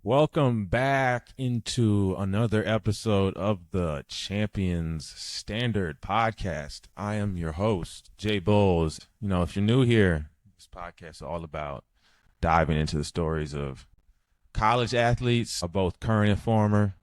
Welcome back into another episode of the Champions Standard Podcast. I am your host, Jay Bowles. If you're new here, this podcast is all about diving into the stories of college athletes, both current and former,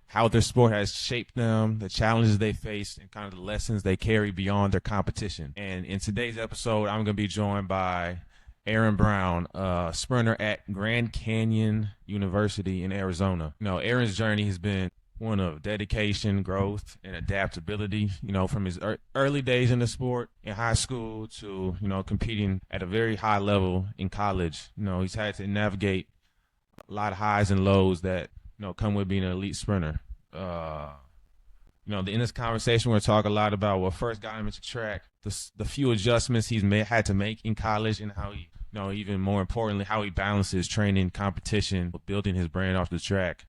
how their sport has shaped them, the challenges they face, and kind of the lessons they carry beyond their competition. And in today's episode, I'm going to be joined by Erin Brown, a sprinter at Grand Canyon University in Arizona. Erin's journey has been one of dedication, growth, and adaptability, from his early days in the sport in high school to, competing at a very high level in college. He's had to navigate a lot of highs and lows that, come with being an elite sprinter. In this conversation, we're going to talk a lot about what first got him into track, the few adjustments he's had to make in college, and how he, even more importantly, how he balances training, competition, with building his brand off the track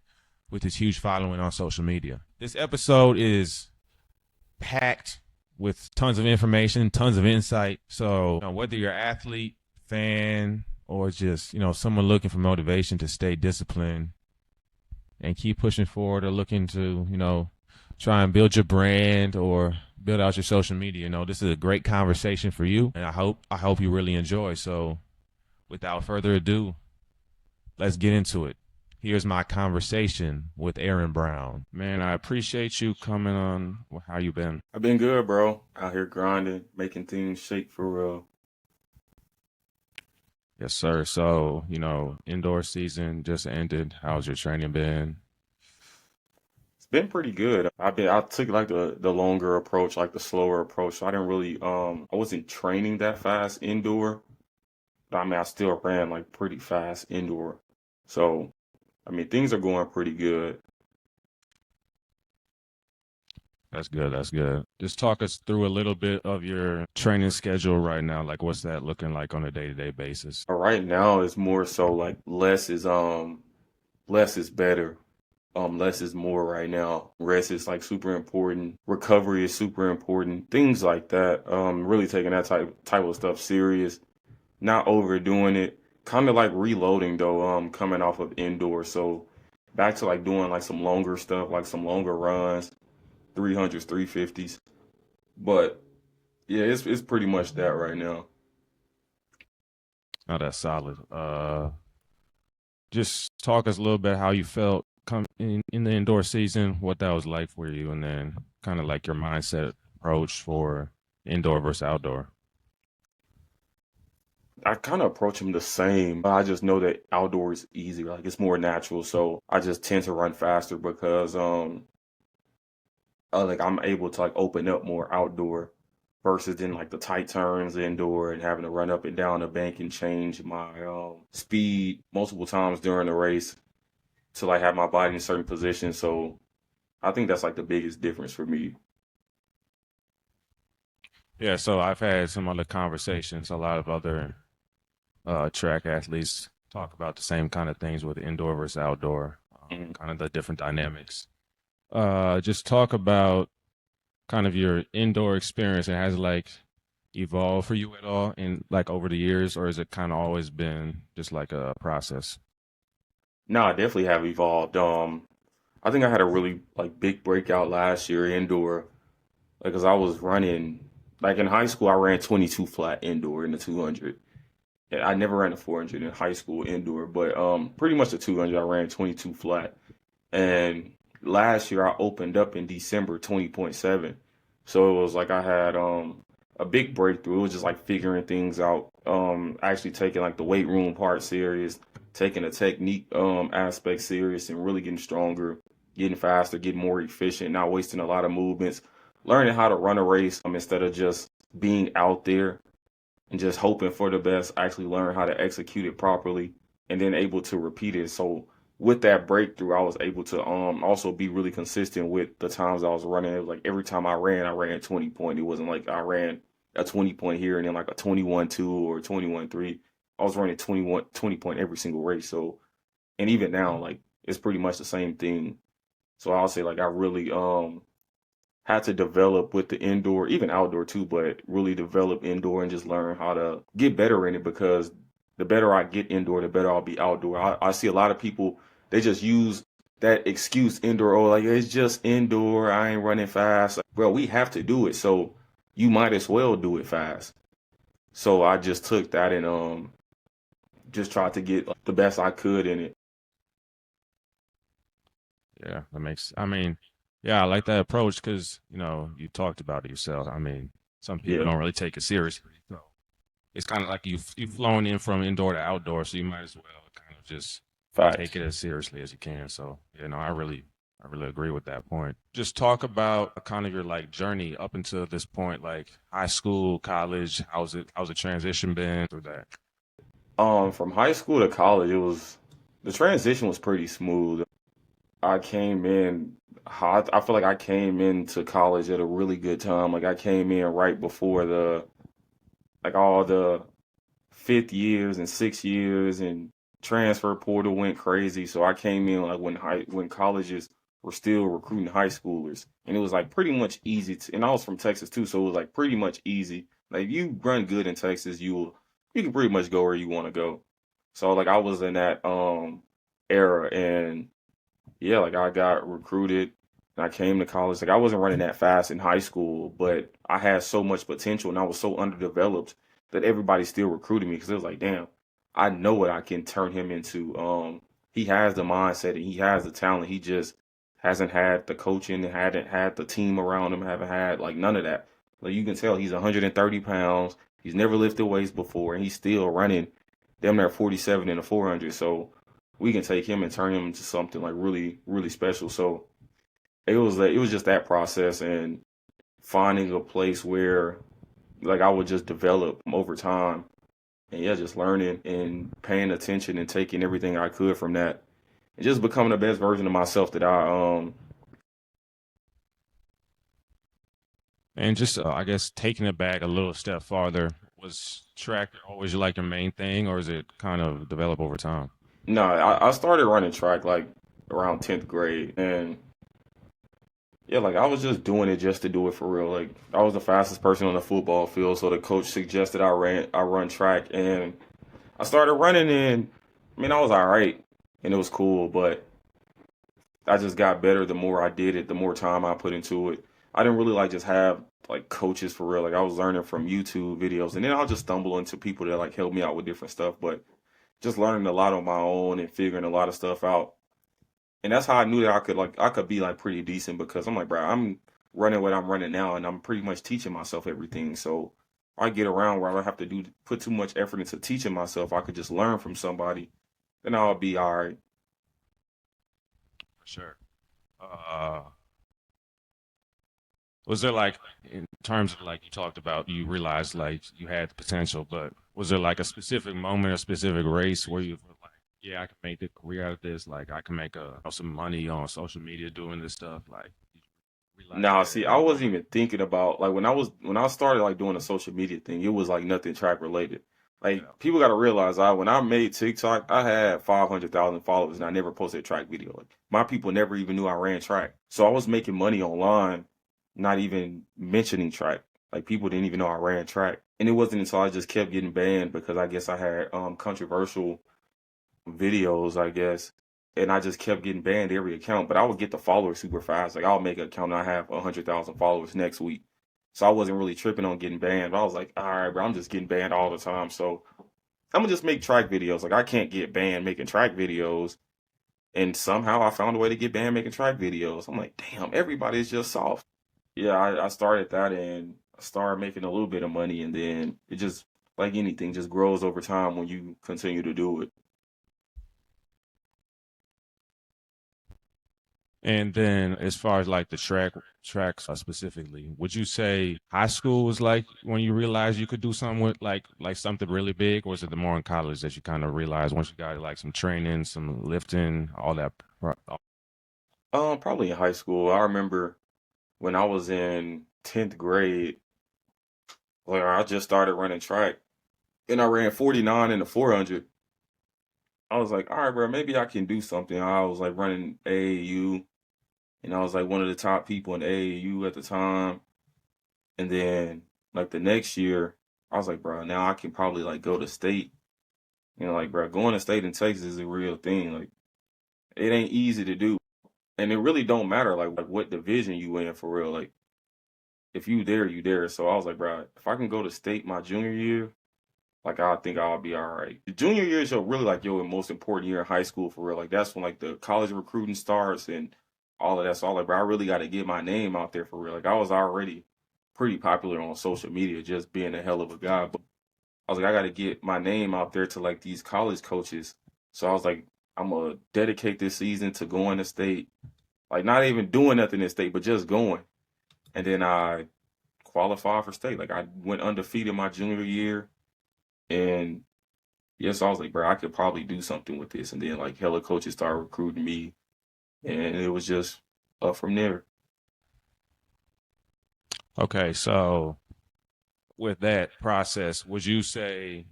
with his huge following on social media. This episode is packed with tons of information, tons of insight. So whether you're an athlete, fan, or just, someone looking for motivation to stay disciplined and keep pushing forward, or looking to, try and build your brand or build out your social media, this is a great conversation for you, and I hope you really enjoy. So without further ado, let's get into it. Here's my conversation with Erin Brown. Man, I appreciate you coming on. How you been? I've been good, bro. Out here grinding, making things shake for real. Yes, sir. So, indoor season just ended. How's your training been? It's been pretty good. I took like the longer approach, like the slower approach. So I didn't really I wasn't training that fast indoor. But I still ran like pretty fast indoor. So things are going pretty good. That's good. That's good. Just talk us through a little bit of your training schedule right now. Like, what's that looking like on a day-to-day basis? Right now it's more so like less is better. Less is more right now. Rest is like super important. Recovery is super important. Things like that. Really taking that type of stuff serious. Not overdoing it. Kind of like reloading though. Coming off of indoor. So back to like doing like some longer stuff, like some longer runs, 300s, 350s. But yeah, it's pretty much that right now. Oh, that's solid. Just talk us a little bit how you felt come in the indoor season, what that was like for you, and then kind of like your mindset approach for indoor versus outdoor. I kind of approach them the same. I just know that outdoor is easier, like it's more natural. So I just tend to run faster because like I'm able to like open up more outdoor versus in like the tight turns indoor and having to run up and down the bank and change my speed multiple times during the race to like have my body in certain positions. So I think that's like the biggest difference for me. Yeah, so I've had some other conversations. A lot of other track athletes talk about the same kind of things with indoor versus outdoor, Mhm. kind of the different dynamics. Just talk about kind of your indoor experience, and has it like evolved for you at all in like over the years, or has it kind of always been just like a process? No, I definitely have evolved. I think I had a really like big breakout last year indoor because I was running like in high school. I ran 22 flat indoor in the 200. Yeah, I never ran the 400 in high school indoor, but pretty much the 200 I ran 22 flat. And last year I opened up in December 20.7. So it was like I had a big breakthrough. It was just like figuring things out. Actually taking like the weight room part serious, taking the technique aspect serious, and really getting stronger, getting faster, getting more efficient, not wasting a lot of movements, learning how to run a race instead of just being out there and just hoping for the best. Actually learn how to execute it properly and then able to repeat it. So with that breakthrough, I was able to also be really consistent with the times I was running. It was like every time I ran 20 point. It wasn't like I ran a 20 point here and then like a 21-2 or 21-3. I was running 20 point every single race. So, and even now, like it's pretty much the same thing. So I'll say like I really had to develop with the indoor, even outdoor too, but really develop indoor and just learn how to get better in it because the better I get indoor, the better I'll be outdoor. I see a lot of people, they just use that excuse indoor, oh, like it's just indoor, I ain't running fast. Like, bro, we have to do it, so you might as well do it fast. So I just took that and just tried to get the best I could in it. Yeah, that makes. I mean, yeah, I like that approach because you talked about it yourself. I mean, some people Yeah, don't really take it seriously, so it's kind of like you've flown in from indoor to outdoor, so you might as well kind of just take facts. it as seriously as you can. So, I really agree with that point. Just talk about kind of your like journey up until this point, like high school, college. How's the transition been through that? From high school to college, the transition was pretty smooth. I came in hot. I feel like I came into college at a really good time. Like I came in right before all the fifth years and 6 years and transfer portal went crazy. So I came in like when colleges were still recruiting high schoolers, and it was like pretty much easy to. And I was from Texas too, so it was like pretty much easy. Like if you run good in Texas, you can pretty much go where you want to go. So like I was in that era, and yeah, like I got recruited and I came to college. Like I wasn't running that fast in high school, but I had so much potential and I was so underdeveloped that everybody still recruited me because it was like, damn, I know what I can turn him into. He has the mindset and he has the talent. He just hasn't had the coaching, hadn't had the team around him, haven't had like none of that. Like you can tell he's 130 pounds. He's never lifted weights before and he's still running damn near 47 in the 400. So we can take him and turn him into something like really, really special. So it was just that process and finding a place where like I would just develop over time and yeah, just learning and paying attention and taking everything I could from that and just becoming the best version of myself that I. And just, I guess, taking it back a little step farther, was track always like your main thing, or is it kind of develop over time? No, I started running track like around 10th grade and yeah, like I was just doing it just to do it for real. Like I was the fastest person on the football field, so the coach suggested I run track and I started running and I mean I was all right and it was cool, but I just got better the more I did it, the more time I put into it. I didn't really like just have like coaches for real. Like I was learning from YouTube videos and then I'll just stumble into people that like help me out with different stuff, but just learning a lot on my own and figuring a lot of stuff out. And that's how I knew that I could be like pretty decent because I'm like, bro, I'm running what I'm running now and I'm pretty much teaching myself everything. So I get around where I don't have to put too much effort into teaching myself. I could just learn from somebody, then I'll be all right. For sure. Uh, was there like, in terms of like you talked about, you realized like you had the potential, but was there like a specific moment, a specific race where you were like, yeah, I can make a career out of this. Like I can make some money on social media doing this stuff. Like you realize Now, that see, at I any wasn't moment. even thinking about like when I started like doing the social media thing, it was like nothing track related. Like Yeah. people got to realize, I when I made TikTok, I had 500,000 followers and I never posted a track video. Like my people never even knew I ran track, so I was making money online, not even mentioning track. Like people didn't even know I ran track, and it wasn't until I just kept getting banned because I guess I had controversial videos, I guess. And I just kept getting banned every account, but I would get the followers super fast. Like I'll make an account and I have 100,000 followers next week. So I wasn't really tripping on getting banned. But I was like, all right, bro, I'm just getting banned all the time. So I'm gonna just make track videos. Like I can't get banned making track videos. And somehow I found a way to get banned making track videos. I'm like, damn, everybody's just soft. Yeah, I started that and I started making a little bit of money and then it just like anything just grows over time when you continue to do it. And then as far as like the tracks specifically, would you say high school was like when you realized you could do something with like something really big, or was it the more in college that you kind of realized once you got like some training, some lifting, all that? Probably in high school. I remember when I was in 10th grade, where I just started running track and I ran 49 in the 400. I was like, all right, bro, maybe I can do something. I was like running AAU and I was like one of the top people in AAU at the time. And then like the next year, I was like, bro, now I can probably like go to state. Like, bro, going to state in Texas is a real thing. Like, it ain't easy to do, and it really don't matter like what division you in for real. Like, if you there, you there. So I was like, bro, if I can go to state my junior year, like I think I'll be all right. The junior year is your really like your most important year in high school for real. Like that's when like the college recruiting starts and all of that. So I was like, bro, I really got to get my name out there for real. Like I was already pretty popular on social media, just being a hell of a guy. But I was like, I got to get my name out there to like these college coaches. So I was like, I'm gonna dedicate this season to going to state, like not even doing nothing in state, but just going. And then I qualified for state. Like I went undefeated my junior year, and yes, I was like, bro, I could probably do something with this. And then like hella coaches started recruiting me, and it was just up from there. Okay, so with that process, would you say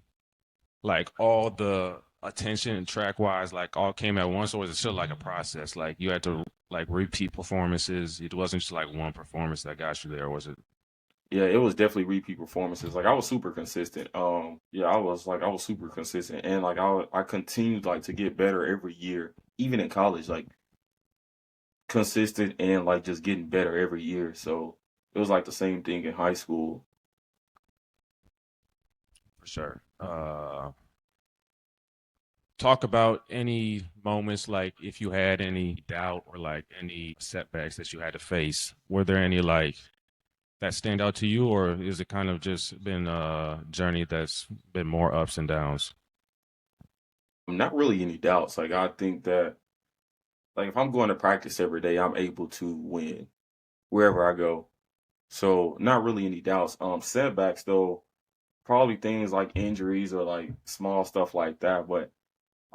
like all the attention track wise, like all came at once, or was it still like a process? Like you had to like repeat performances. It wasn't just like one performance that got you there, was it? Yeah, it was definitely repeat performances. Like I was super consistent. Yeah, I was super consistent, and like I continued like to get better every year, even in college. Like consistent and like just getting better every year. So it was like the same thing in high school. For sure. Talk about any moments like if you had any doubt or like any setbacks that you had to face. Were there any like that stand out to you, or is it kind of just been a journey that's been more ups and downs? Not really any doubts. Like I think that like if I'm going to practice every day, I'm able to win wherever I go. So not really any doubts. Setbacks though, probably things like injuries or like small stuff like that. But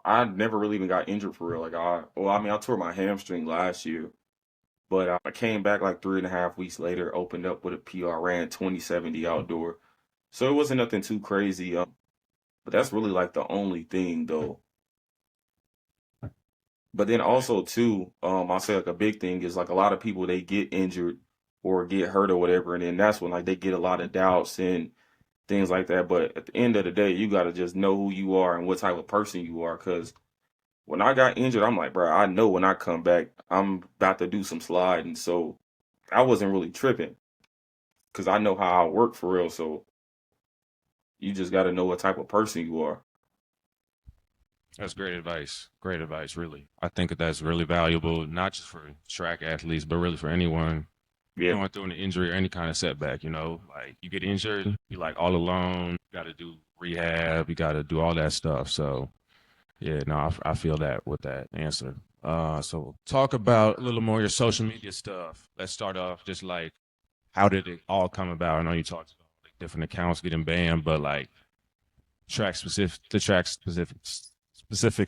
I never really even got injured for real. I mean, I tore my hamstring last year, but I came back like 3.5 weeks later, opened up with a PR, ran 2070 outdoor. So it wasn't nothing too crazy. But that's really like the only thing though. But then Okay. also too, I'll say like a big thing is like a lot of people they get injured or get hurt or whatever, and then that's when like they get a lot of doubts and things like that. But at the end of the day, you gotta just know who you are and what type of person you are. Cause when I got injured, I'm like, bro, I know when I come back, I'm about to do some sliding. So I wasn't really tripping because I know how I work for real. So you just gotta know what type of person you are. That's great advice. Great advice, really. I think that that's really valuable, not just for track athletes, but really for anyone Yeah. going through an injury or any kind of setback. Like you get injured, you're like all alone. You got to do rehab. You got to do all that stuff. So yeah, no, I feel that with that answer. So talk about a little more your social media stuff. Let's start off just like how did it all come about? I know you talked about like different accounts getting banned, but like track specific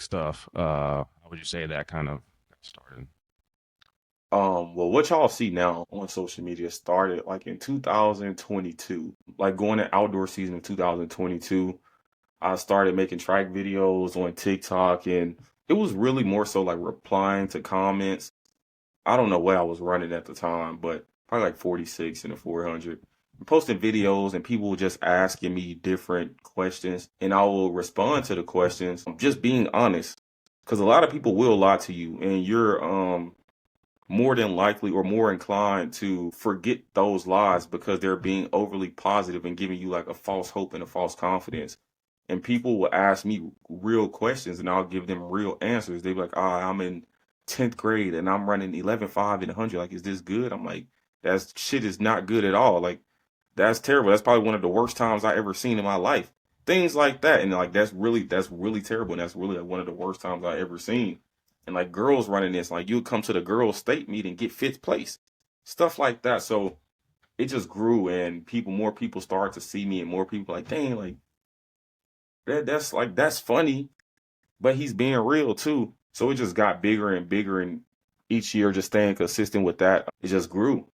stuff. How would you say that kind of started? Well, what y'all see now on social media started like in 2022, like going to outdoor season of 2022. I started making track videos on TikTok, and it was really more so like replying to comments. I don't know what I was running at the time, but probably like 46 in the 400. Posting videos, and people were just asking me different questions, and I will respond to the questions, just being honest. Because a lot of people will lie to you, and you're more than likely or more inclined to forget those lies because they're being overly positive and giving you like a false hope and a false confidence. And people will ask me real questions and I'll give them real answers. They be like, I'm in 10th grade and I'm running 11.5 and 100. Like, is this good? I'm like, that shit is not good at all. Like, that's terrible. That's probably one of the worst times I ever seen in my life. Things like that. And like, that's really terrible. And that's really like one of the worst times I ever seen. And like girls running this, like you come to the girls state meet and get fifth place, stuff like that. So it just grew, and more people started to see me, and more people like, dang, like that's funny, but he's being real too. So it just got bigger and bigger, and each year just staying consistent with that, it just grew.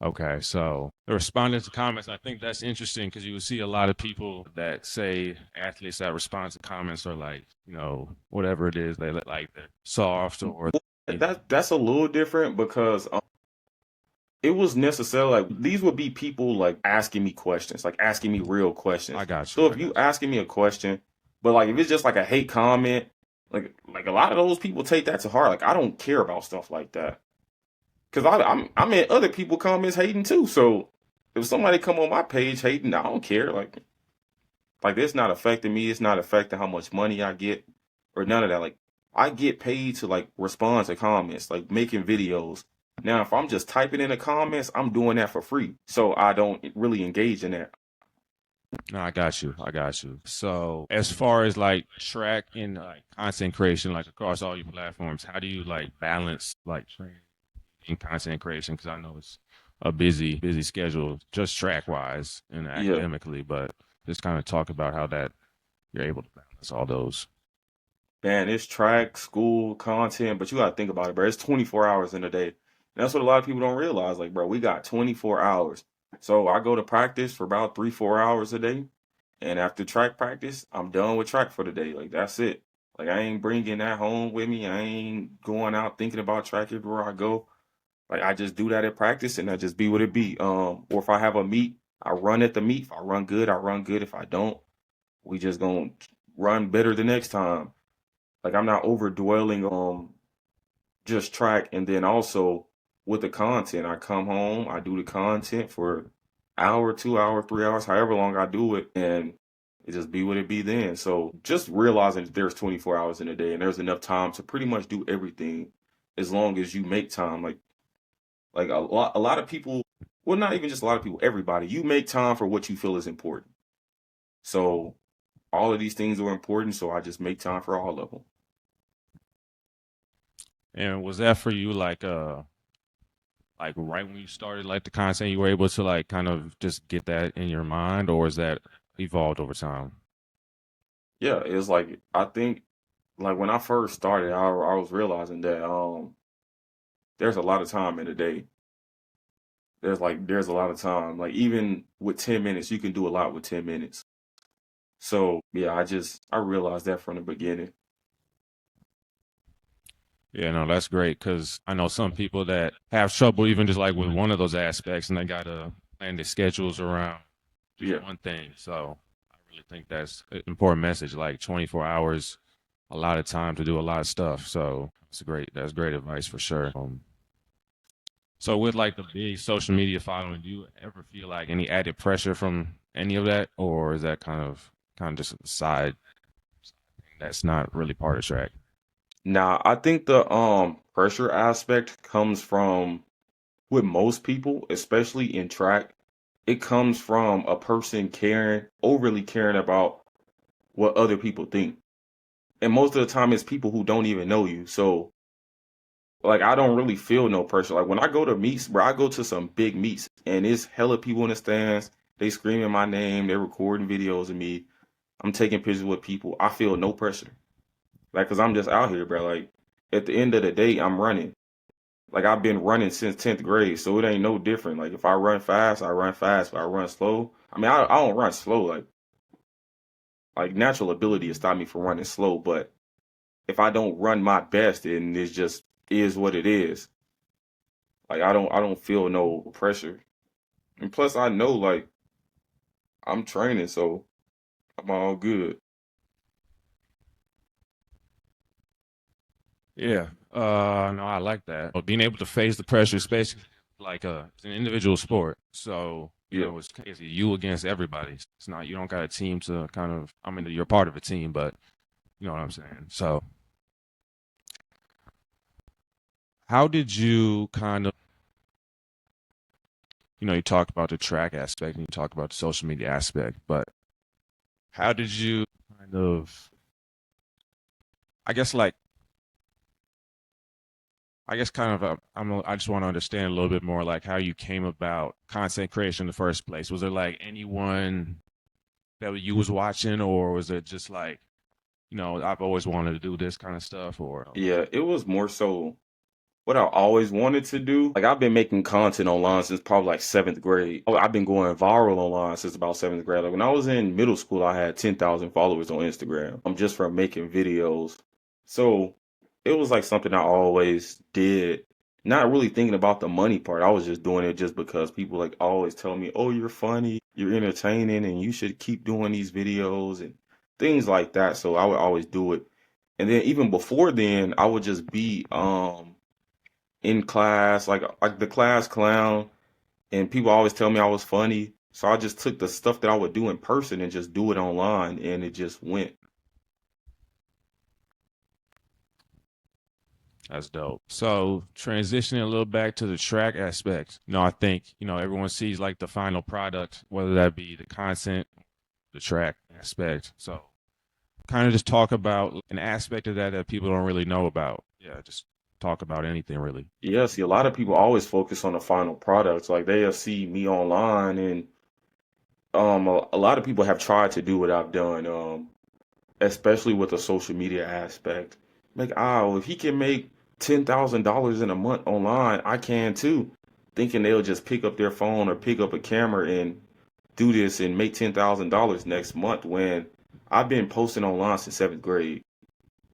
Okay, so the responding to comments, I think that's interesting because you will see a lot of people that say athletes that respond to comments are like, whatever it is, they look like they're soft or That's a little different because it was necessarily like these would be people like asking me questions, like asking me real I questions. got you. So I if you got you. asking me a question, but like if it's just like a hate comment, like a lot of those people take that to heart. Like I don't care about stuff like that because I'm in other people comments hating too. So if somebody come on my page hating, I don't care. Like it's not affecting me. It's not affecting how much money I get or none of that. Like I get paid to like respond to comments, like making videos. Now, if I'm just typing in the comments, I'm doing that for free. So I don't really engage in that. No, I got you. I got you. So, as far as like track and like content creation, like across all your platforms, how do you like balance like training and content creation? Because I know it's a busy schedule, just track wise and Yeah. academically, but just kind of talk about how that you're able to balance all those. Man, it's track, school, content, but you gotta think about it, bro. It's 24 hours in a day. And that's what a lot of people don't realize. Like, bro, we got 24 hours. So I go to practice for about 3, 4 hours a day. And after track practice, I'm done with track for the day. Like, that's it. Like, I ain't bringing that home with me. I ain't going out thinking about track everywhere I go. Like, I just do that at practice and I just be what it be. Or if I have a meet, I run at the meet. If I run good, I run good. If I don't, we just gonna run better the next time. Like I'm not over dwelling on just track and then also with the content. I come home, I do the content for hour, 2 hour, 3 hours, however long I do it, and it just be what it be then. So just realizing that there's 24 hours in a day and there's enough time to pretty much do everything as long as you make time. Like a lot of people, well not even just a lot of people, everybody, you make time for what you feel is important. So all of these things are important, so I just make time for all of them. And was that for you like right when you started like the content, you were able to like kind of just get that in your mind, or is that evolved over time? Yeah, it's like I think like when I first started, I was realizing that there's a lot of time in a day. There's a lot of time. Like even with 10 minutes, you can do a lot with 10 minutes. So yeah, I realized that from the beginning. Yeah, no, that's great because I know some people that have trouble even just like with one of those aspects, and they gotta plan their schedules around just Yeah. one thing. So I really think that's an important message. Like 24 hours, a lot of time to do a lot of stuff. So that's great advice for sure. So with like the big social media following, do you ever feel like any added pressure from any of that, or is that kind of just a side thing that's not really part of track? Now, I think the pressure aspect comes from with most people, especially in track, it comes from a person overly caring about what other people think. And most of the time it's people who don't even know you. So like I don't really feel no pressure. Like when I go to meets, bro, I go to some big meets and it's hella people in the stands. They screaming my name. They're recording videos of me. I'm taking pictures with people. I feel no pressure. Like, cause I'm just out here, bro. Like at the end of the day, I'm running. Like I've been running since 10th grade, so it ain't no different. Like if I run fast, I run fast. If I run slow, I mean, I don't run slow. Like natural ability has stopped me from running slow, but if I don't run my best, then it just is what it is. Like I don't feel no pressure. And plus I know like I'm training, so I'm all good. Yeah. No, I like that. Being able to face the pressure, especially like it's an individual sport. So, Yeah. it's crazy. You against everybody. It's not you don't got a team to kind of I mean you're part of a team, but you know what I'm saying. So how did you kind of you talked about the track aspect and you talked about the social media aspect, but how did you kind of I guess like I guess kind of I just want to understand a little bit more like how you came about content creation in the first place. Was there like anyone that you was watching, or was it just like I've always wanted to do this kind of stuff, or Yeah, it was more so what I always wanted to do. Like I've been making content online since probably like 7th grade. I've been going viral online since about 7th grade. Like when I was in middle school, I had 10,000 followers on Instagram. I'm just from making videos. So it was like something I always did, not really thinking about the money part. I was just doing it just because people like always tell me, "Oh, you're funny, you're entertaining, and you should keep doing these videos and things like that." So I would always do it. And then even before then, I would just be in class, like the class clown, and people always tell me I was funny. So I just took the stuff that I would do in person and just do it online, and it just went. That's dope. So transitioning a little back to the track aspect, I think, everyone sees like the final product, whether that be the content, the track aspect. So kind of just talk about an aspect of that that people don't really know about. Yeah, just talk about anything really. Yeah, see, a lot of people always focus on the final products. Like they'll see me online, and a lot of people have tried to do what I've done, especially with the social media aspect. Like, well, if he can make $10,000 in a month online, I can too. Thinking they'll just pick up their phone or pick up a camera and do this and make $10,000 next month. When I've been posting online since seventh grade,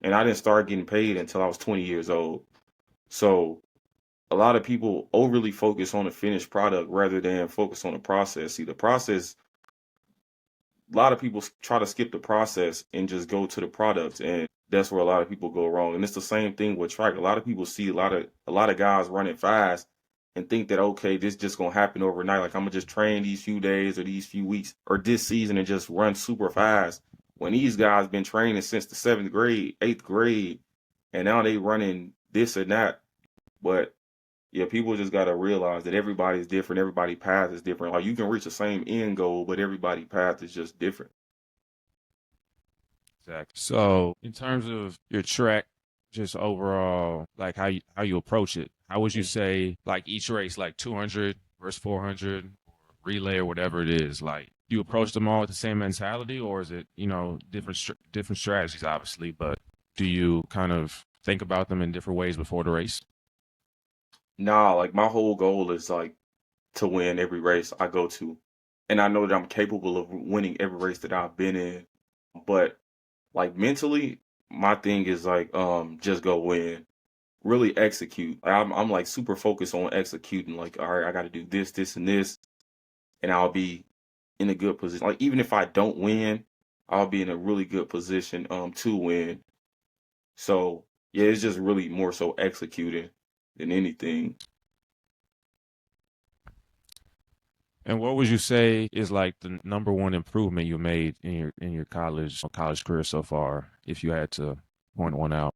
and I didn't start getting paid until I was 20 years old. So a lot of people overly focus on the finished product rather than focus on the process. See, the process, a lot of people try to skip the process and just go to the product, and that's where a lot of people go wrong. And it's the same thing with track. A lot of people see a lot of guys running fast and think that, okay, this just gonna happen overnight. Like I'm gonna just train these few days or these few weeks or this season and just run super fast. When these guys been training since the seventh grade, eighth grade, and now they running this and that. But yeah, people just gotta realize that everybody's different. Everybody path is different. Like you can reach the same end goal, but everybody path is just different. Exactly. So in terms of your track, just overall, like how you approach it, how would you say like each race, like 200 versus 400, or relay or whatever it is, like do you approach them all with the same mentality, or is it different strategies, obviously, but do you kind of think about them in different ways before the race? Nah, like my whole goal is like to win every race I go to. And I know that I'm capable of winning every race that I've been in. But like mentally, my thing is like just go win. Really execute. Like, I'm like super focused on executing. Like, all right, I gotta do this, this, and this, and I'll be in a good position. Like even if I don't win, I'll be in a really good position to win. So yeah, it's just really more so executing than anything. And what would you say is like the number one improvement you made in your college career so far, if you had to point one out?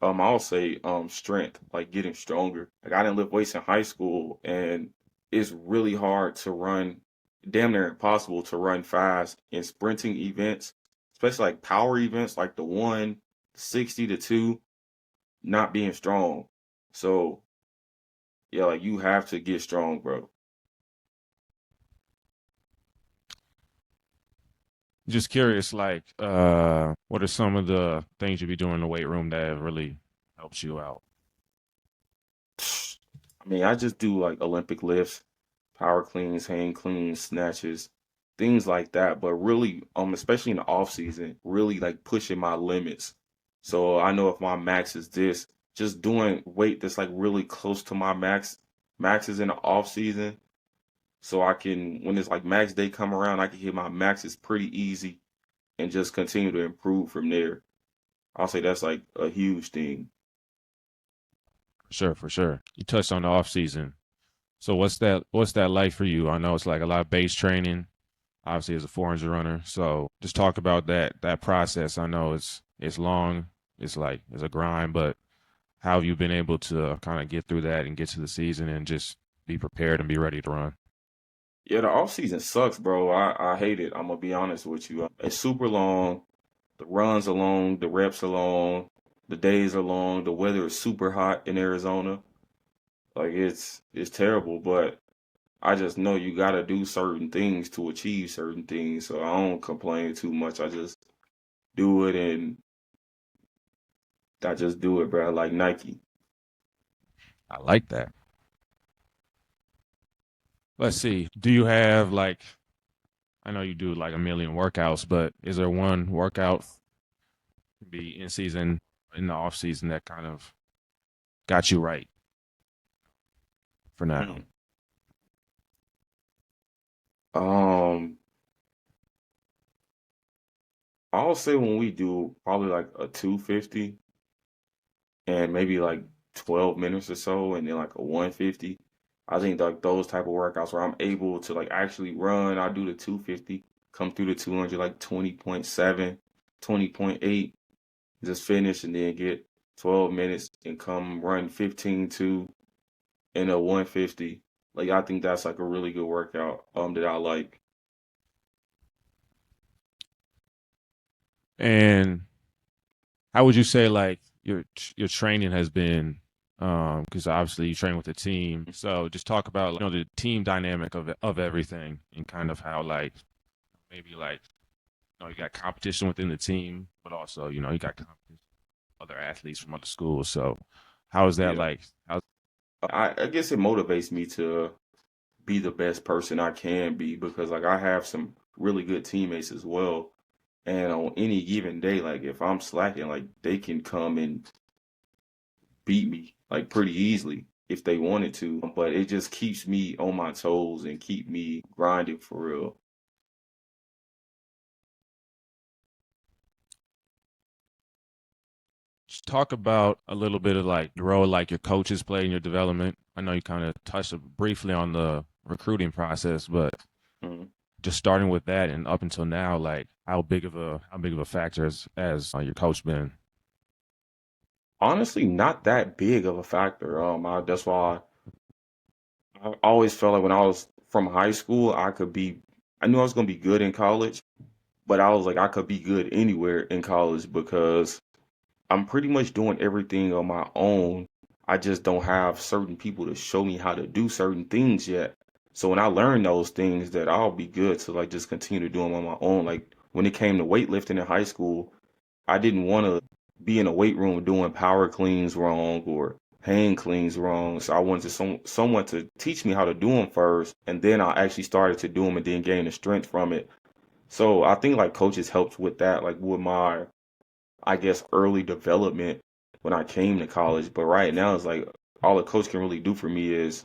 I'll say strength, like getting stronger. Like I didn't lift weights in high school, and it's really hard to run, damn near impossible to run fast in sprinting events, especially like power events like the 160 to 2, not being strong. So yeah, like you have to get strong, bro. Just curious, like, what are some of the things you be doing in the weight room that have really helped you out? I mean, I just do like Olympic lifts, power cleans, hang cleans, snatches, things like that. But really, especially in the off season, really like pushing my limits. So I know if my max is this, just doing weight that's like really close to my max is in the off season. So I can, when it's like max day come around, I can hit my maxes pretty easy and just continue to improve from there. I'll say that's like a huge thing. For sure. You touched on the off season. So what's that like for you? I know it's like a lot of base training, obviously as a 400 runner. So just talk about that process. I know it's long, it's a grind, but how have you been able to kind of get through that and get to the season and just be prepared and be ready to run? Yeah, the off season sucks, bro. I hate it. I'm gonna be honest with you. It's super long. The runs are long. The reps are long. The days are long. The weather is super hot in Arizona. Like it's terrible, but I just know you gotta do certain things to achieve certain things. So I don't complain too much. I just do it, and I just do it, bro. Like Nike. I like that. Let's see. Do you have like, I know you do like a million workouts, but is there one workout be in season in the off season that kind of got you right for now? Mm. Um, I'll say when we do probably like a 250 and maybe like 12 minutes or so, and then like a 150. I think like those type of workouts where I'm able to like actually run, I do the 250, come through the 200 like 20.7, 20.8, just finish and then get 12 minutes and come run 15.2 in a 150. Like I think that's like a really good workout that I like. And how would you say like your training has been? Because obviously you train with a team, so just talk about the team dynamic of everything and kind of how like maybe like you got competition within the team, but also you got competition with other athletes from other schools. So how is that Yeah. like? How I guess it motivates me to be the best person I can be because like I have some really good teammates as well. And on any given day, like if I'm slacking, like they can come and beat me like pretty easily if they wanted to. But it just keeps me on my toes and keep me grinding for real. just talk about a little bit of like the role like your coaches play in your development. I know you kind of touched briefly on the recruiting process, but Mhm. just starting with that and up until now, like how big of a factor as your coach been? Honestly, not that big of a factor. That's why I always felt like when I was from high school, I knew I was gonna be good in college, but I was like I could be good anywhere in college because I'm pretty much doing everything on my own. I just don't have certain people to show me how to do certain things yet. So when I learn those things, that I'll be good to like just continue to do them on my own. Like when it came to weightlifting in high school, I didn't want to be in a weight room doing power cleans wrong or hang cleans wrong. So I wanted someone to teach me how to do them first, and then I actually started to do them and then gain the strength from it. So I think like coaches helped with that, like with my I guess early development when I came to college. But right now it's like all a coach can really do for me is,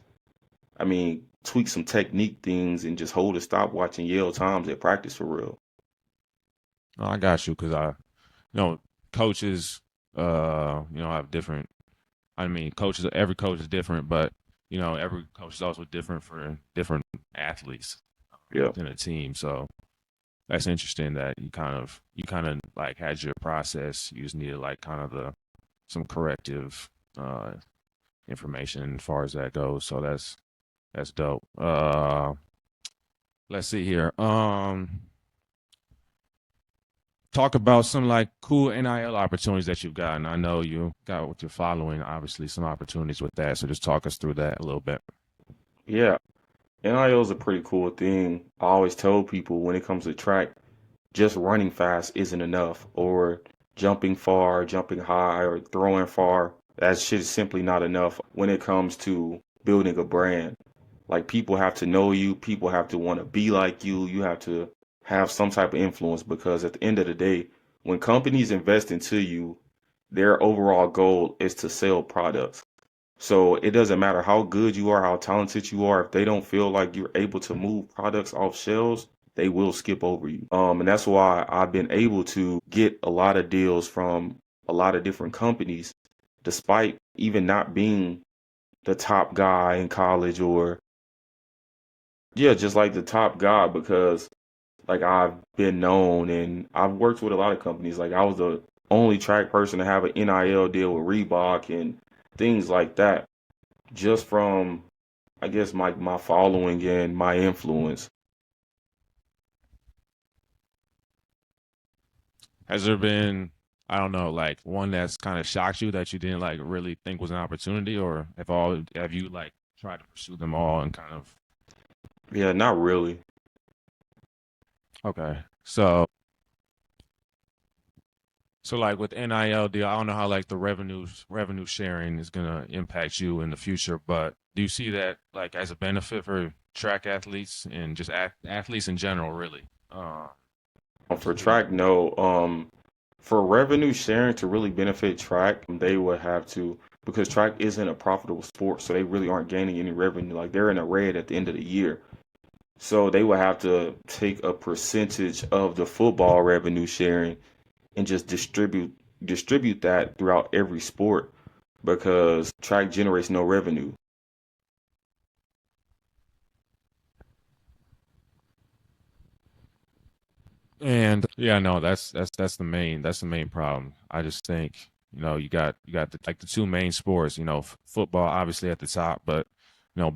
I mean, tweak some technique things and just hold a stopwatch and yell times at practice for real. Oh, I got you because coaches have different. I mean, coaches. Every coach is different, but every coach is also different for different athletes Yeah. within a team. So that's interesting that you kind of like had your process. You just needed like kind of the some corrective uh information as far as that goes. So that's dope. Let's see here. Talk about some like cool NIL opportunities that you've gotten. I know you got with your following, obviously some opportunities with that. So just talk us through that a little bit. Yeah. NIL is a pretty cool thing. I always tell people when it comes to track, just running fast isn't enough, or jumping far, jumping high, or throwing far. That shit is simply not enough when it comes to building a brand. Like people have to know you, people have to want to be like you have to have some type of influence because at the end of the day, when companies invest into you, their overall goal is to sell products. So it doesn't matter how good you are, how talented you are, if they don't feel like you're able to move products off shelves, they will skip over you. And that's why I've been able to get a lot of deals from a lot of different companies, despite even not being the top guy in college or yeah, just like the top guy because like I've been known and I've worked with a lot of companies. Like I was the only track person to have an NIL deal with Reebok and things like that just from I guess my following and my influence. Has there been, I don't know, like one that's kind of shocked you that you didn't like really think was an opportunity, or have you like tried to pursue them all and kind of Yeah, not really. okay. So like with NIL deal, I don't know how like the revenue sharing is gonna impact you in the future, but do you see that like as a benefit for track athletes and just athletes in general, really? For Just getting track, no. For revenue sharing to really benefit track, they would have to, because track isn't a profitable sport, so they really aren't gaining any revenue. Like they're in the red at the end of the year. So they would have to take a percentage of the football revenue sharing and just distribute that throughout every sport because track generates no revenue. And yeah, no, that's the main problem. I just think you got like the two main sports. Football obviously at the top, but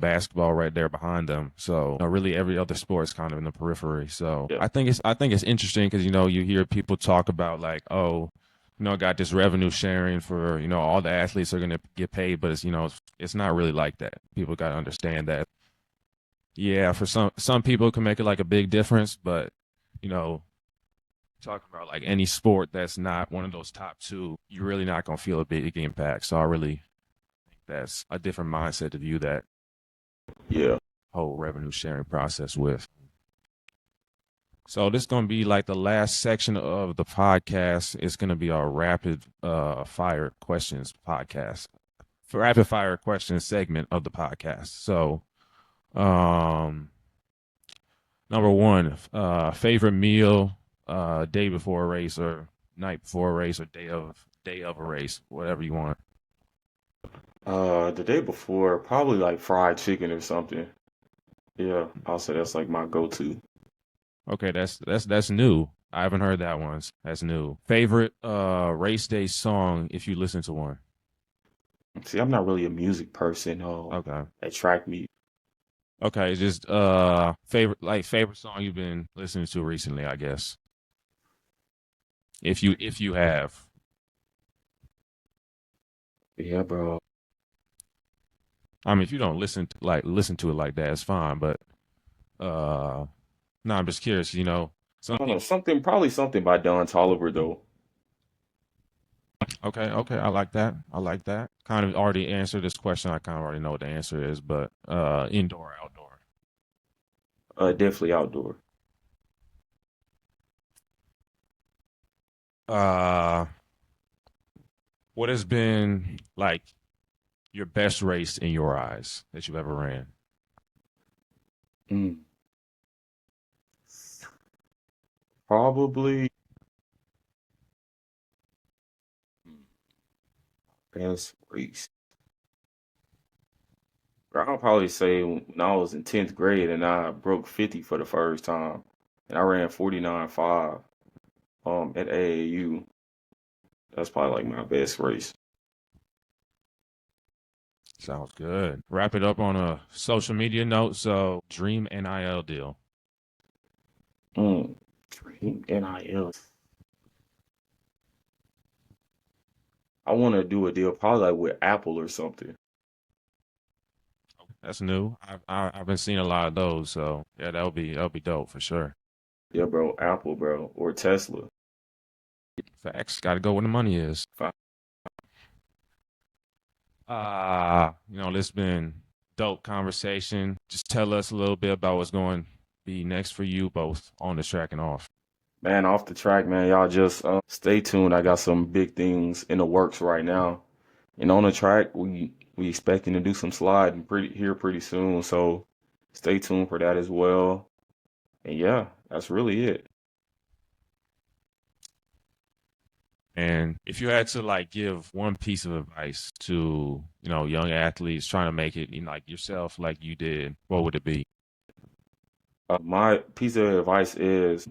basketball right there behind them. So really every other sport is kind of in the periphery. So Yeah. I think it's interesting because you hear people talk about like, oh, got this revenue sharing for all the athletes are gonna get paid, but it's not really like that. People got to understand that. Yeah, for some people it can make it like a big difference, but you know talking about like any sport that's not one of those top two, you're really not gonna feel a big impact. So I really think that's a different mindset to view that Yeah. whole revenue sharing process with. So this is gonna be like the last section of the podcast. It's gonna be our rapid fire questions podcast. For rapid fire questions segment of the podcast. So um number one, favorite meal day before a race or night before a race or day of a race, whatever you want. The day before, probably like fried chicken or something. Yeah, I'll say that's like my go-to. Okay, that's new. I haven't heard that once. That's new. Favorite race day song if you listen to one. See, I'm not really a music person. Okay. At track meet. Okay, just favorite song you've been listening to recently, I guess. If you have. Yeah, bro. I mean, if you don't listen to it like that, it's fine, but no, I'm just curious, I some don't know, people. probably something by Don Toliver though. Okay, okay, I like that. I like that. Kind of already answered this question. I kind of already know what the answer is, but indoor, outdoor. Definitely outdoor. Uh, what has been like your best race in your eyes that you've ever ran? Mm, probably best race. I'll probably say when I was in 10th grade and I broke 50 for the first time, and I ran 49.5 at AAU. That's probably like my best race. Sounds good. Wrap it up on a social media note. So, dream NIL deal. Mm, Dream NIL. I want to do a deal probably like with Apple or something. That's new. I've been seeing a lot of those. So yeah, that'll be dope for sure. Yeah, bro, Apple, bro, or Tesla. Facts. Got to go where the money is. Fi- This been dope conversation. Just tell us a little bit about what's going to be next for you, both on the track and off. Man, off the track, man, y'all just stay tuned. I got some big things in the works right now. And on the track, we expecting to do some sliding pretty soon. So stay tuned for that as well. And yeah, that's really it. And if you had to like give one piece of advice to young athletes trying to make it, like yourself, like you did, what would it be? My piece of advice is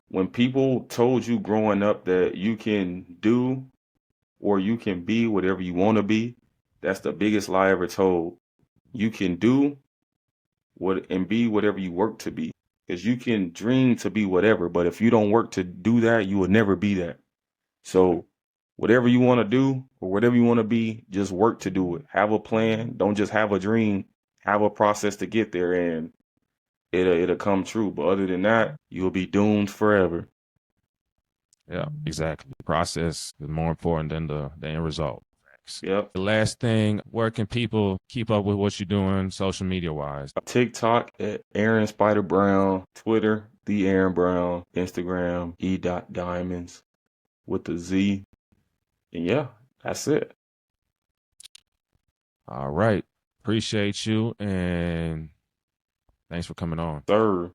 when people told you growing up that you can do or you can be whatever you want to be, that's the biggest lie ever told. You can do what and be whatever you work to be. Because you can dream to be whatever, but if you don't work to do that, you will never be that. So whatever you want to do or whatever you want to be, just work to do it. Have a plan. Don't just have a dream. Have a process to get there and it'll come true. But other than that, you'll be doomed forever. Yeah, exactly. The process is more important than the end result. Facts. Yep. The last thing, where can people keep up with what you're doing social media wise? TikTok at Aaron Spider Brown, Twitter, the Aaron Brown, Instagram, E. Diamonds. with the Z. And yeah, that's it. All right. Appreciate you and thanks for coming on. Sir.